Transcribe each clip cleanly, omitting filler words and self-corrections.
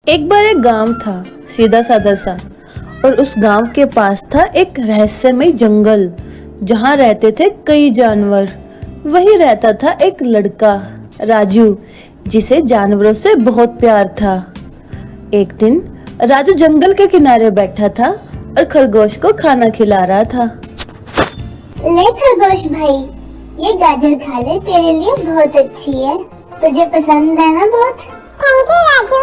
एक बार एक गांव था, सीधा साधा सा। और उस गांव के पास था एक रहस्यमय जंगल जहां रहते थे कई जानवर। वहीं रहता था एक लड़का, राजू, जिसे जानवरों से बहुत प्यार था। एक दिन राजू जंगल के किनारे बैठा था और खरगोश को खाना खिला रहा था। ले खरगोश भाई, ये गाजर खा ले, तेरे लिए बहुत अच्छी है। तुझे पसंद है ना बहुत? थैंक यू राजू,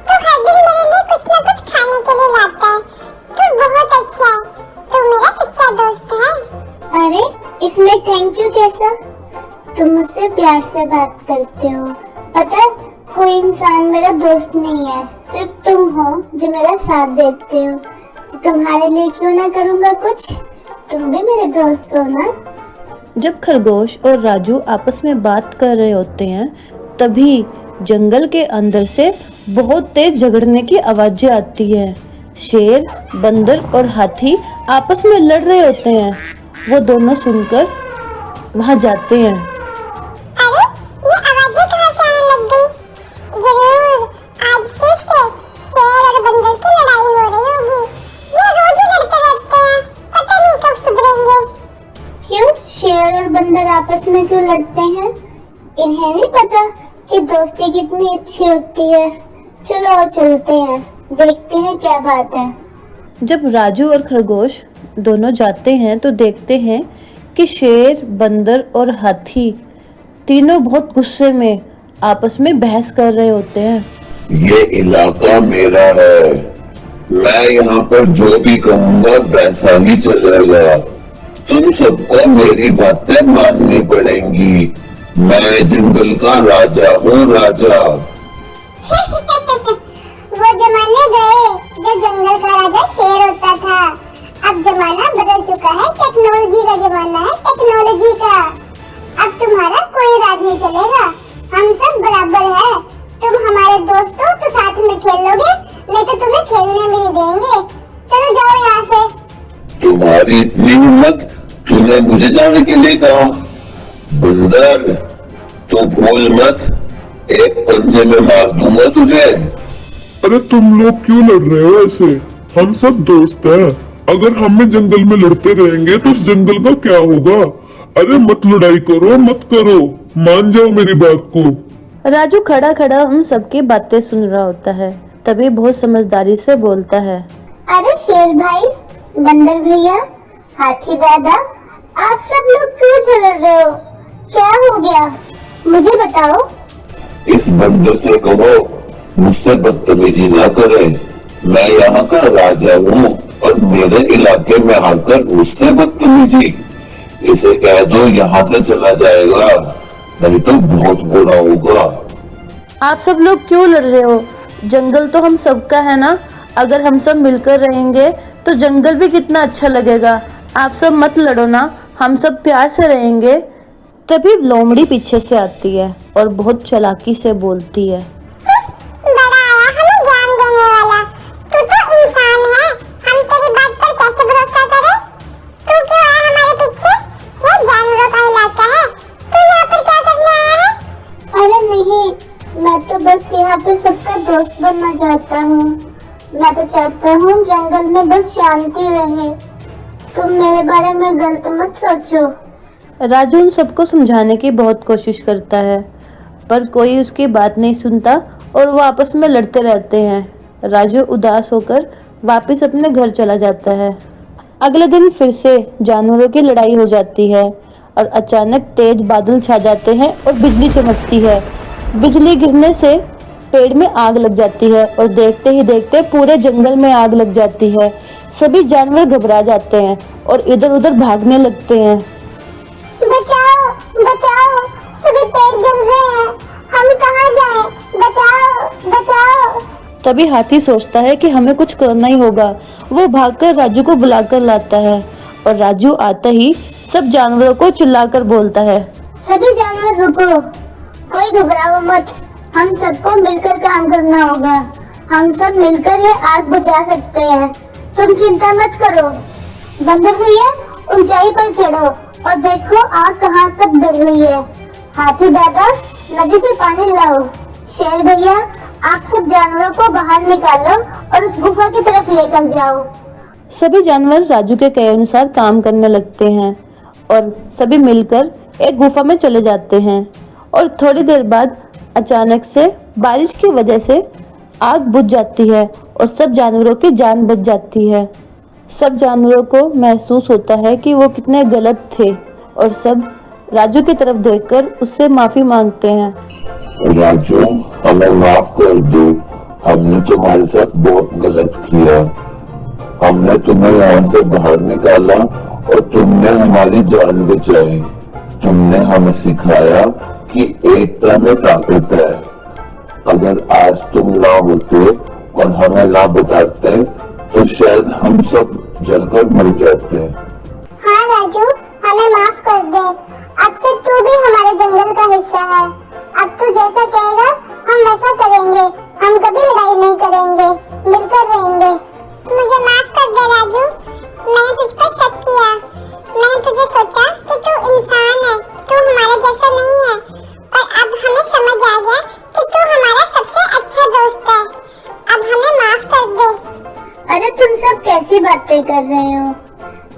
तू हर दिन मेरे लिए कुछ न कुछ खाने के लिए लाता है। तू बहुत अच्छा है, तू मेरा सच्चा दोस्त है। अरे इसमें थैंक यू कैसा? तुम मुझसे प्यार से बात करते हो। पता है, कोई इंसान मेरा दोस्त नहीं है, सिर्फ तुम हो जो मेरा साथ देते हो। तो तुम्हारे लिए क्यों ना करूँगा कुछ? तुम भी मेरे दोस्त हो ना। जब खरगोश और राजू आपस में बात कर रहे होते हैं, तभी जंगल के अंदर से बहुत तेज झगड़ने की आवाजें आती है। शेर, बंदर और हाथी आपस में लड़ रहे होते हैं। वो दोनों सुनकर वहां जाते हैं। अरे ये आवाजें कहाँ से आने लग गई? जरूर आज फिर से शेर और बंदर की लड़ाई हो रही होगी। ये रोज ही लड़ते रहते हैं, पता नहीं कब सुधरेंगे। क्यों शेर और बंदर आपस में क्यों लड़ते हैं? इन्हें नहीं पता कि दोस्ती कितनी अच्छी होती है। चलो चलते हैं, देखते हैं क्या बात है। जब राजू और खरगोश दोनों जाते हैं तो देखते हैं कि शेर, बंदर और हाथी तीनों बहुत गुस्से में आपस में बहस कर रहे होते हैं। ये इलाका मेरा है, मैं यहाँ पर जो भी कहूँगा वैसा ही चलेगा। तुम सबको मेरी बातें माननी पड़ेंगी। मैं जंगल का राजा हूँ, राजा। वो जमाने गए जो जंगल का राजा शेर होता था। अब जमाना बदल चुका है, टेक्नोलॉजी का जमाना है, टेक्नोलॉजी का। अब तुम्हारा कोई राज नहीं चलेगा, हम सब बराबर हैं। तुम हमारे दोस्त हो तो साथ में खेल लोगे, नहीं तो तुम्हें खेलने भी नहीं देंगे। चलो जाओ यहाँ से। तुम्हारी इतनी हिम्मत, तूने मुझे जाने के लिए कहा? बंदर, तू भूल मत, एक पंजे में मार दूंगा तुझे। अरे तुम लोग क्यों लड़ रहे हो ऐसे? हम सब दोस्त हैं। अगर हम जंगल में लड़ते रहेंगे तो इस जंगल का क्या होगा? अरे मत लड़ाई करो, मत करो, मान जाओ मेरी बात को। राजू खड़ा खड़ा उन सबकी बातें सुन रहा होता है। तभी बहुत समझदारी से बोलता है। अरे शेर भाई, बंदर भैया, हाथी दादा, आप सब लोग क्यों झगड़ रहे हो? क्या हो गया? मुझे बताओ। इस बंदर से कहो मुझसे बदतमीजी ना करे। मैं यहाँ का राजा हूँ और मेरे इलाके में आकर मुझसे बदतमीजी। इसे कह दो यहाँ से चला जाएगा, नहीं तो बहुत बुरा होगा। आप सब लोग क्यों लड़ रहे हो? जंगल तो हम सबका है ना। अगर हम सब मिलकर रहेंगे तो जंगल भी कितना अच्छा लगेगा। आप सब मत लड़ो ना, हम सब प्यार से रहेंगे। तभी लोमड़ी पीछे से आती है और बहुत चालाकी से बोलती है। बड़ा आया हमें ज्ञान देने वाला। तू तो इंसान है, हम तेरी बात पर कैसे भरोसा करें? तू क्यों आया हमारे पीछे? ये जानवरों का इलाका है, तू यहाँ पर क्या करने आया है? अरे नहीं, मैं तो बस यहाँ पे सबका दोस्त बनना चाहता हूँ। मैं तो चाहता हूँ जंगल में बस शांति रहे। तुम मेरे बारे में गलत मत सोचो। राजू उन सबको समझाने की बहुत कोशिश करता है, पर कोई उसकी बात नहीं सुनता और वो आपस में लड़ते रहते हैं। राजू उदास होकर वापस अपने घर चला जाता है। अगले दिन फिर से जानवरों की लड़ाई हो जाती है और अचानक तेज बादल छा जाते हैं और बिजली चमकती है। बिजली गिरने से पेड़ में आग लग जाती है और देखते ही देखते पूरे जंगल में आग लग जाती है। सभी जानवर घबरा जाते हैं और इधर उधर भागने लगते हैं। बचाओ बचाओ, सभी पेड़ जल रहे हैं, हम कहाँ जाएं? बचाओ बचाओ। तभी हाथी सोचता है कि हमें कुछ करना ही होगा। वो भागकर राजू को बुलाकर लाता है और राजू आता ही सब जानवरों को चिल्लाकर बोलता है। सभी जानवर रुको, कोई घबराओ मत। हम सबको मिलकर काम करना होगा। हम सब मिलकर ये आग बुझा सकते हैं। तुम चिंता मत करो। बंदर भैया, ऊंचाई पर चढ़ो और देखो आग कहाँ तक बढ़ रही है। हाथी दादा, नदी से पानी लाओ। शेर भैया, आप सब जानवरों को बाहर निकालो और उस गुफा की तरफ लेकर जाओ। सभी जानवर राजू के कहे अनुसार काम करने लगते हैं और सभी मिलकर एक गुफा में चले जाते हैं। और थोड़ी देर बाद अचानक से बारिश की वजह से आग बुझ जाती है और सब जानवरों की जान बच जाती है। सब जानवरों को महसूस होता है कि वो कितने गलत थे और सब राजू की तरफ देखकर उससे माफी मांगते हैं। राजू, हमें माफ कर दो, हमने तुम्हारे साथ बहुत गलत किया। हमने तुम्हें यहाँ से बाहर निकाला और तुमने हमारी जान बचाई। तुमने हमें सिखाया कि एकता में ताकत है। अगर आज तुम ना होते और हमें ना बताते तो शायद हम सब जलकर मर जाते। हाँ राजू, हमें माफ कर दे। अब से तू भी हमारे जंगल का हिस्सा है। अब तू जैसा कहेगा हम वैसा करेंगे। हम कभी लड़ाई नहीं करेंगे, मिलकर रहेंगे। मुझे माफ कर दे राजू, मैंने तुझ पर शक किया। मैंने तुझे सोचा कि तू इंसान है, तू हमारे जैसा नहीं है। पर अब हमें समझ आ गया कि तू हमारा सबसे अच्छा दोस्त है। अब हमें माफ कर दे। अरे तुम सब कैसी बातें कर रहे हो?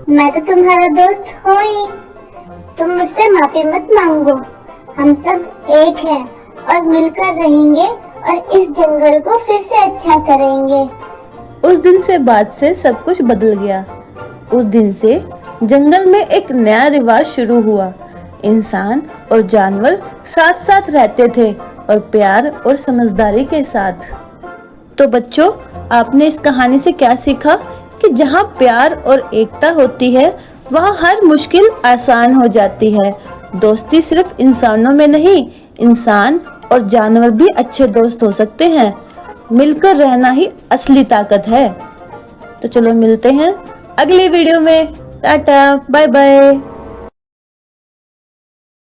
मैं तो तुम्हारा दोस्त हूँ ही। तुम मुझसे माफी मत मांगो। हम सब एक हैं और मिलकर रहेंगे और इस जंगल को फिर से अच्छा करेंगे। उस दिन से बाद से सब कुछ बदल गया। उस दिन से जंगल में एक नया रिवाज शुरू हुआ। इंसान और जानवर साथ साथ रहते थे और प्यार और समझदारी के साथ। तो बच्चों, आपने इस कहानी से क्या सीखा कि जहाँ प्यार और एकता होती है वहाँ हर मुश्किल आसान हो जाती है। दोस्ती सिर्फ इंसानों में नहीं, इंसान और जानवर भी अच्छे दोस्त हो सकते हैं। मिलकर रहना ही असली ताकत है। तो चलो मिलते हैं अगली वीडियो में। Tata, bye bye.